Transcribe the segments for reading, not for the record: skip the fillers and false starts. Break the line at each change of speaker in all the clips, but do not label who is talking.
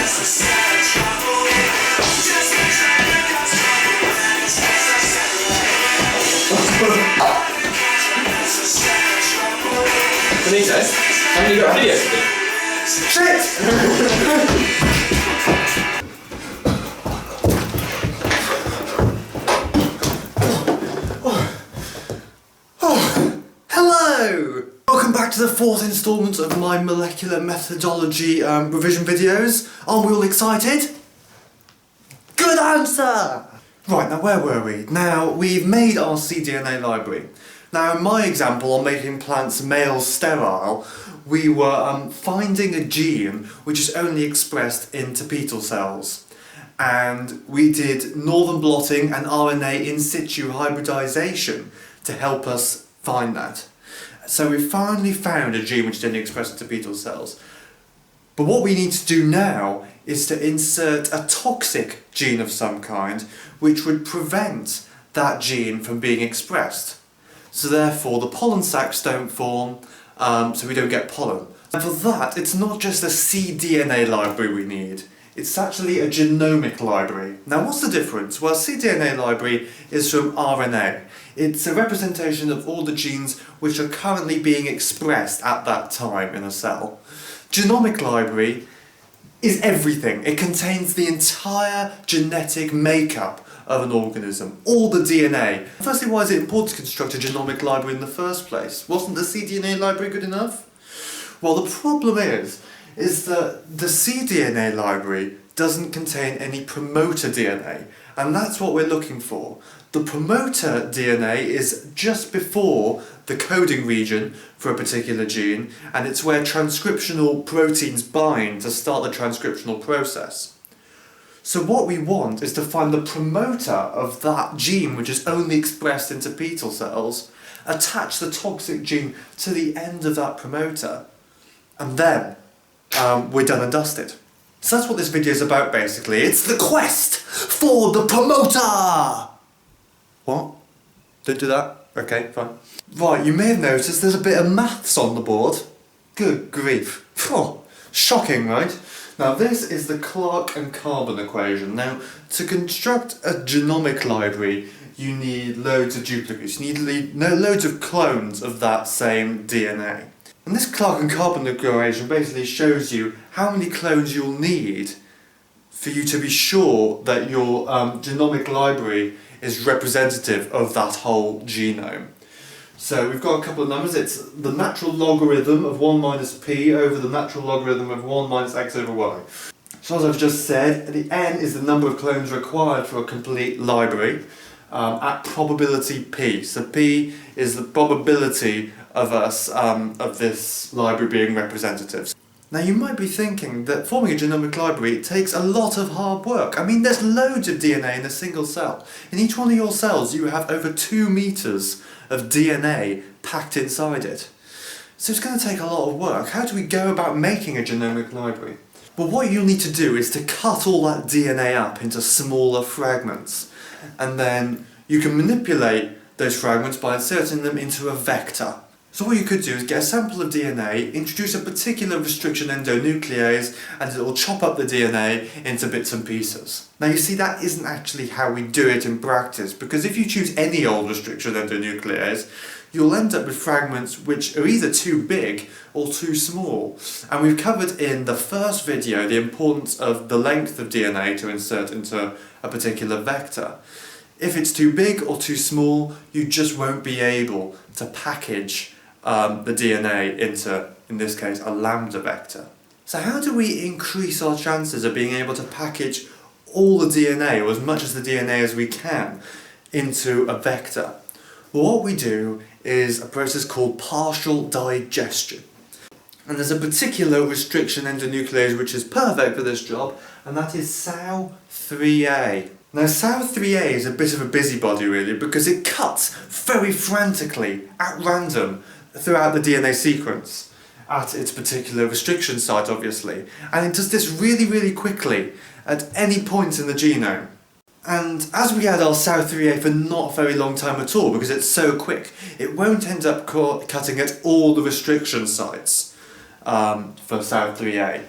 Benito, haven't you got a video to do?
Shit! Hello! Welcome back to the fourth instalment of my molecular methodology revision videos. Aren't we all excited? Good answer! Right, now where were we? Now, we've made our cDNA library. Now, in my example on making plants male sterile, we were finding a gene which is only expressed in tapetal cells. And we did northern blotting and RNA in situ hybridization to help us find that. So we finally found a gene which is only expressed in tapetal cells. But what we need to do now is to insert a toxic gene of some kind which would prevent that gene from being expressed. So therefore the pollen sacs don't form, so we don't get pollen. And for that, it's not just a cDNA library we need, it's actually a genomic library. Now what's the difference? Well, cDNA library is from RNA. It's a representation of all the genes which are currently being expressed at that time in a cell. Genomic library is everything. It contains the entire genetic makeup of an organism, all the DNA. Firstly, why is it important to construct a genomic library in the first place? Wasn't the cDNA library good enough? Well, the problem is that the cDNA library doesn't contain any promoter DNA, and that's what we're looking for. The promoter DNA is just before the coding region for a particular gene, and it's where transcriptional proteins bind to start the transcriptional process. So what we want is to find the promoter of that gene which is only expressed in tapetal cells, attach the toxic gene to the end of that promoter, and then we're done and dusted. So that's what this video is about basically. It's the quest for the promoter! What? Don't do that? Okay, fine. Right, you may have noticed there's a bit of maths on the board. Good grief. Oh, shocking, right? Now this is the Clark and carbon equation. Now, to construct a genomic library, you need loads of duplicates. You need loads of clones of that same DNA. And this Clark and carbon equation basically shows you how many clones you'll need for you to be sure that your genomic library is representative of that whole genome. So we've got a couple of numbers. It's the natural logarithm of 1 minus p over the natural logarithm of 1 minus x over y. So as I've just said, the n is the number of clones required for a complete library at probability p. So p is the probability of us of this library being representative. Now you might be thinking that forming a genomic library takes a lot of hard work. I mean, there's loads of DNA in a single cell. In each one of your cells you have over 2 meters of DNA packed inside it. So it's going to take a lot of work. How do we go about making a genomic library? Well, what you'll need to do is to cut all that DNA up into smaller fragments, and then you can manipulate those fragments by inserting them into a vector. So what you could do is get a sample of DNA, introduce a particular restriction endonuclease, and it will chop up the DNA into bits and pieces. Now you see, that isn't actually how we do it in practice, because if you choose any old restriction endonuclease, you'll end up with fragments which are either too big or too small. And we've covered in the first video the importance of the length of DNA to insert into a particular vector. If it's too big or too small, you just won't be able to package the DNA into, in this case, a lambda vector. So how do we increase our chances of being able to package all the DNA, or as much as the DNA as we can, into a vector? Well, what we do is a process called partial digestion. And there's a particular restriction endonuclease which is perfect for this job, and that is Sao3A. Now Sao3A is a bit of a busybody really, because it cuts very frantically, at random, throughout the DNA sequence, at its particular restriction site obviously, and it does this really quickly at any point in the genome. And as we add our Sao3A for not a very long time at all, because it's so quick, it won't end up cutting at all the restriction sites for Sao3A.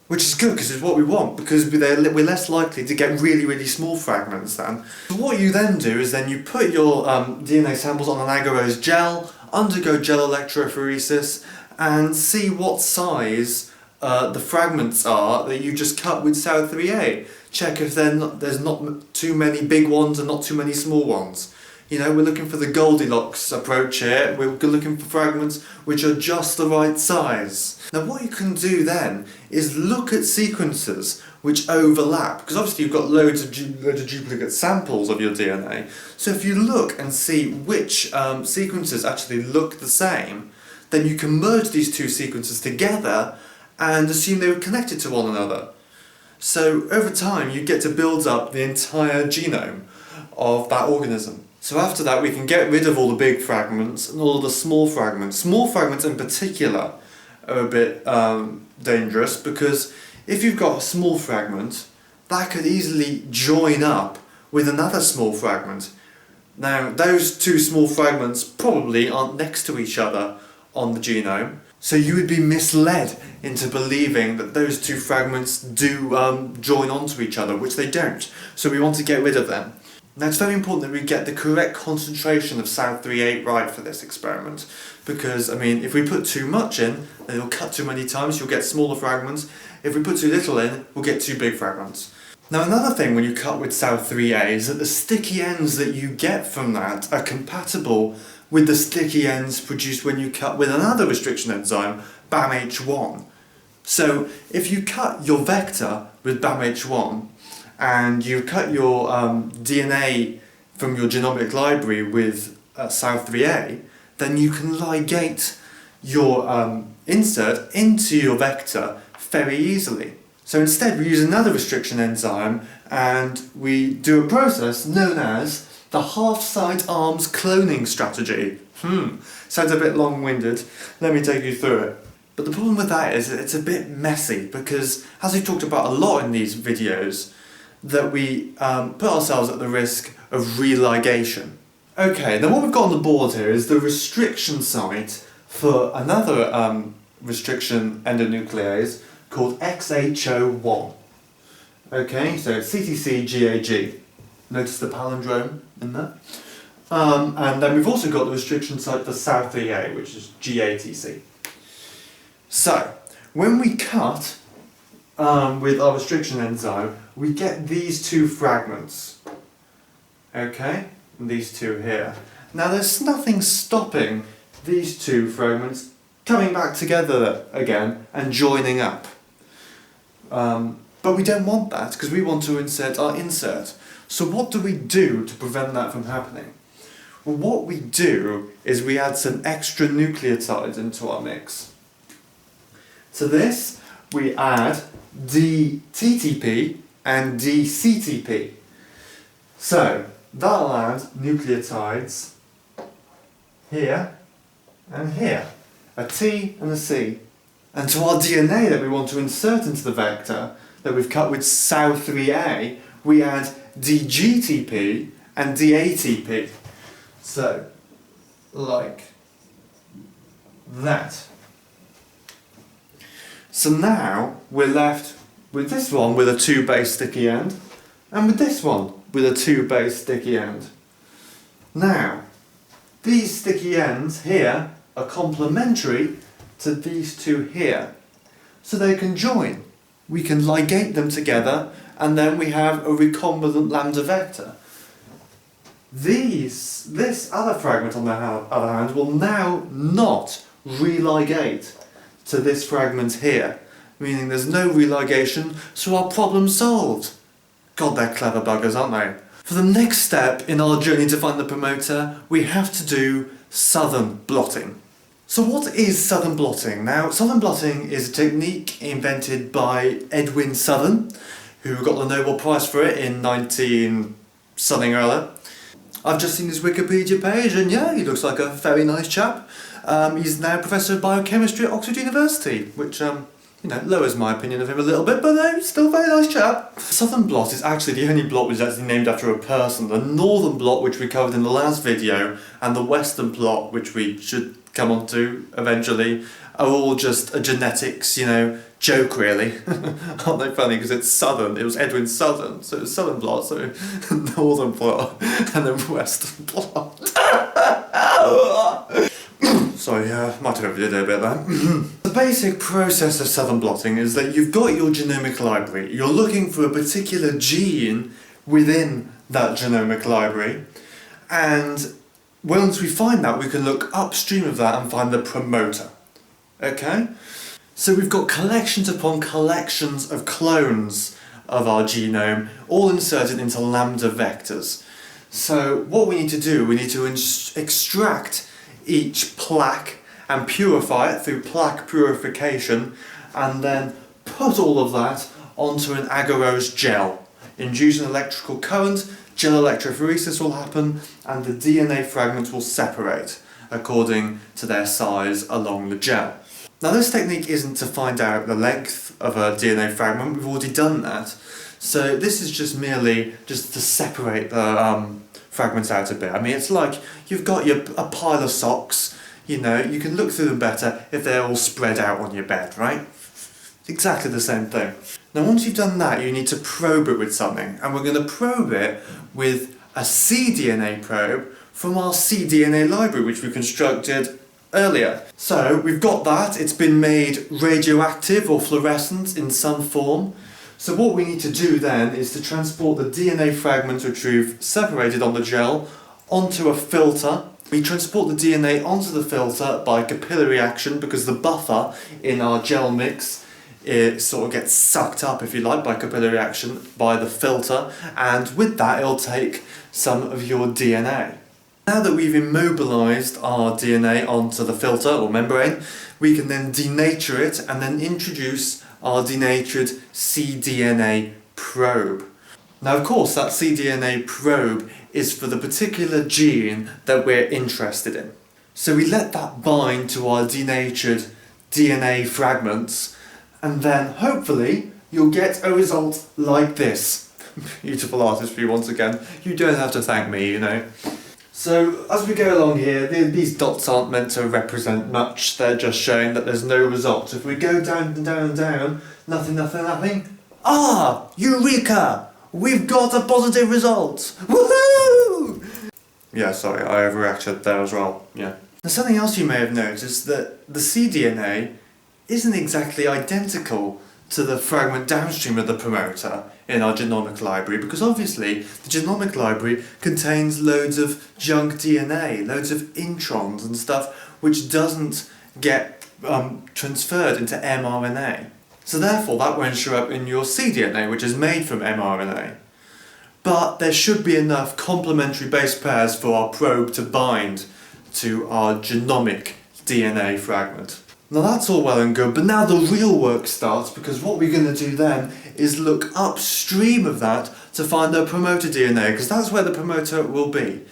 Which is good because it's what we want, because we're less likely to get really, really small fragments then. So what you then do is then you put your DNA samples on an agarose gel, undergo gel electrophoresis, and see what size the fragments are that you just cut with South3A. Check if there's not too many big ones and not too many small ones. You know, we're looking for the Goldilocks approach here. We're looking for fragments which are just the right size. Now what you can do then is look at sequences which overlap, because obviously you've got loads of duplicate samples of your DNA. So if you look and see which sequences actually look the same, then you can merge these two sequences together and assume they were connected to one another. So over time you get to build up the entire genome of that organism. So after that we can get rid of all the big fragments and all of the small fragments. Small fragments in particular are a bit dangerous, because if you've got a small fragment, that could easily join up with another small fragment. Now those two small fragments probably aren't next to each other on the genome, so you would be misled into believing that those two fragments do join onto each other, which they don't. So we want to get rid of them. Now it's very important that we get the correct concentration of South3A right for this experiment, because I mean if we put too much in, then it'll cut too many times, you'll get smaller fragments. If we put too little in, we'll get too big fragments. Now another thing when you cut with South3A is that the sticky ends that you get from that are compatible with the sticky ends produced when you cut with another restriction enzyme, BAMH1. So if you cut your vector with BAMH1, and you cut your DNA from your genomic library with South3A, then you can ligate your insert into your vector very easily. So instead we use another restriction enzyme and we do a process known as the half-site arms cloning strategy. Sounds a bit long-winded. Let me take you through it. But the problem with that is that it's a bit messy, because as we've talked about a lot in these videos, that we put ourselves at the risk of religation. Okay, now what we've got on the board here is the restriction site for another restriction endonuclease called XHO1. Okay, so CTC-GAG. Notice the palindrome in that. And then we've also got the restriction site for South3A, which is GATC. So, when we cut with our restriction enzyme, we get these two fragments. Okay, and these two here. Now there's nothing stopping these two fragments coming back together again and joining up. But we don't want that, because we want to insert our insert. So what do we do to prevent that from happening? Well, what we do is we add some extra nucleotides into our mix. To this we add DTTP and DCTP. So that'll add nucleotides here and here, a T and a C. And to our DNA that we want to insert into the vector that we've cut with South3A, we add DGTP and DATP. So, like that. So now we're left with this one with a 2-base sticky end, and with this one with a 2-base sticky end. Now, these sticky ends here are complementary to these two here, so they can join. We can ligate them together, and then we have a recombinant lambda vector. This other fragment, on the other hand, will now not religate to this fragment here, meaning there's no religation, so our problem's solved. God, they're clever buggers, aren't they? For the next step in our journey to find the promoter, we have to do southern blotting. So what is southern blotting? Now, southern blotting is a technique invented by Edwin Southern, who got the Nobel Prize for it in 19-something or other. I've just seen his Wikipedia page, and yeah, he looks like a very nice chap. He's now Professor of Biochemistry at Oxford University, which lowers my opinion of him a little bit, but no, still a very nice chap. Southern blot is actually the only blot which is actually named after a person. The northern blot, which we covered in the last video, and the western blot, which we should come on to eventually, are all just a genetics, joke really. Aren't they funny? Because it's southern, it was Edwin Southern, so it was southern blot, so northern blot, and then western blot. Sorry, might have overdid it a bit there. The basic process of southern blotting is that you've got your genomic library, you're looking for a particular gene within that genomic library, and once we find that, we can look upstream of that and find the promoter. Okay? So we've got collections upon collections of clones of our genome, all inserted into lambda vectors. So what we need to do, we need to extract each plaque and purify it through plaque purification, and then put all of that onto an agarose gel. Induce an electrical current, gel electrophoresis will happen, and the DNA fragments will separate according to their size along the gel. Now this technique isn't to find out the length of a DNA fragment, we've already done that. So this is just merely just to separate the fragments out a bit. I mean, it's like you've got a pile of socks, you know, you can look through them better if they're all spread out on your bed, right? Exactly the same thing. Now once you've done that, you need to probe it with something, and we're going to probe it with a cDNA probe from our cDNA library, which we constructed earlier. So we've got that, it's been made radioactive or fluorescent in some form. So what we need to do then is to transport the DNA fragments which we've separated on the gel onto a filter. We transport the DNA onto the filter by capillary action, because the buffer in our gel mix, it sort of gets sucked up, if you like, by capillary action by the filter, and with that it'll take some of your DNA. Now that we've immobilised our DNA onto the filter or membrane, we can then denature it and then introduce our denatured cDNA probe. Now of course that cDNA probe is for the particular gene that we're interested in. So we let that bind to our denatured DNA fragments, and then hopefully you'll get a result like this. Beautiful artistry once again. You don't have to thank me, you know. So as we go along here, these dots aren't meant to represent much, they're just showing that there's no result. If we go down and down and down, nothing, nothing, nothing. Ah! Eureka! We've got a positive result! Woohoo! Yeah, sorry, I overreacted there as well, yeah. Now something else you may have noticed, that the cDNA isn't exactly identical to the fragment downstream of the promoter in our genomic library, because obviously the genomic library contains loads of junk DNA, loads of introns and stuff which doesn't get transferred into mRNA. So therefore that won't show up in your cDNA, which is made from mRNA. But there should be enough complementary base pairs for our probe to bind to our genomic DNA fragment. Now that's all well and good, but now the real work starts, because what we're going to do then is look upstream of that to find the promoter DNA, because that's where the promoter will be.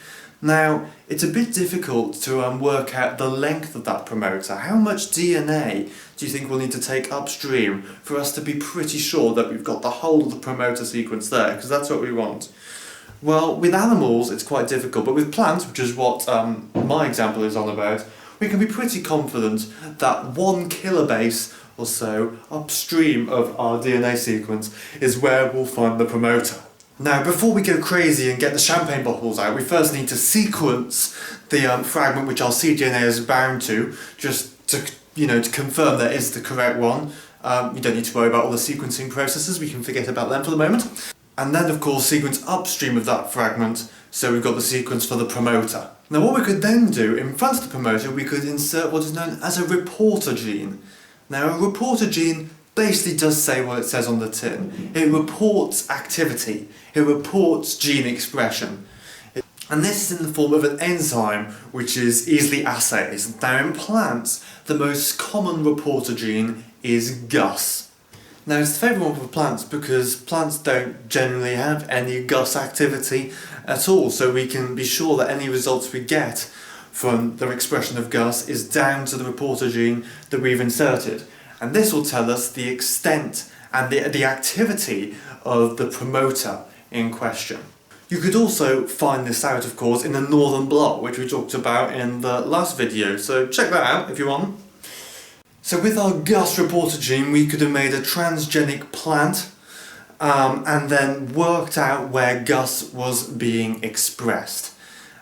Now, it's a bit difficult to work out the length of that promoter. How much DNA do you think we'll need to take upstream for us to be pretty sure that we've got the whole of the promoter sequence there, because that's what we want. Well, with animals it's quite difficult, but with plants, which is what my example is on about, we can be pretty confident that 1 kilobase or so upstream of our DNA sequence is where we'll find the promoter. Now, before we go crazy and get the champagne bottles out, we first need to sequence the fragment which our cDNA is bound to, just to, to confirm that is the correct one. You don't need to worry about all the sequencing processes, we can forget about them for the moment. And then, of course, sequence upstream of that fragment, so we've got the sequence for the promoter. Now what we could then do, in front of the promoter, we could insert what is known as a reporter gene. Now a reporter gene basically does say what it says on the tin. It reports activity, it reports gene expression. And this is in the form of an enzyme which is easily assayed. Now in plants, the most common reporter gene is Gus. Now it's the favourite one for plants because plants don't generally have any Gus activity at all, so we can be sure that any results we get from the expression of Gus is down to the reporter gene that we've inserted. And this will tell us the extent and the activity of the promoter in question. You could also find this out, of course, in the northern blot, which we talked about in the last video, so check that out if you want. So with our Gus reporter gene, we could have made a transgenic plant and then worked out where Gus was being expressed.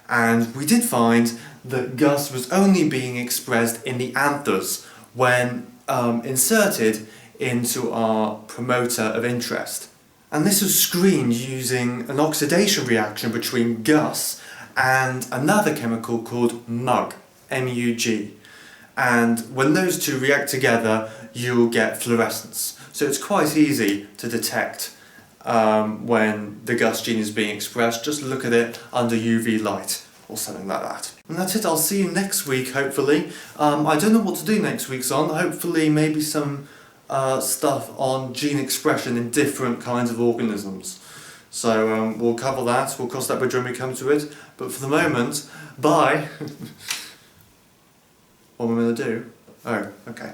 And we did find that Gus was only being expressed in the anthers when inserted into our promoter of interest. And this was screened using an oxidation reaction between Gus and another chemical called MUG, M-U-G. And when those two react together, you'll get fluorescence. So it's quite easy to detect when the Gus gene is being expressed. Just look at it under UV light or something like that. And that's it. I'll see you next week, hopefully. I don't know what to do next week's on. Hopefully maybe some stuff on gene expression in different kinds of organisms. So we'll cover that. We'll cross that bridge when we come to it. But for the moment, bye. What am I going to do? Oh, okay.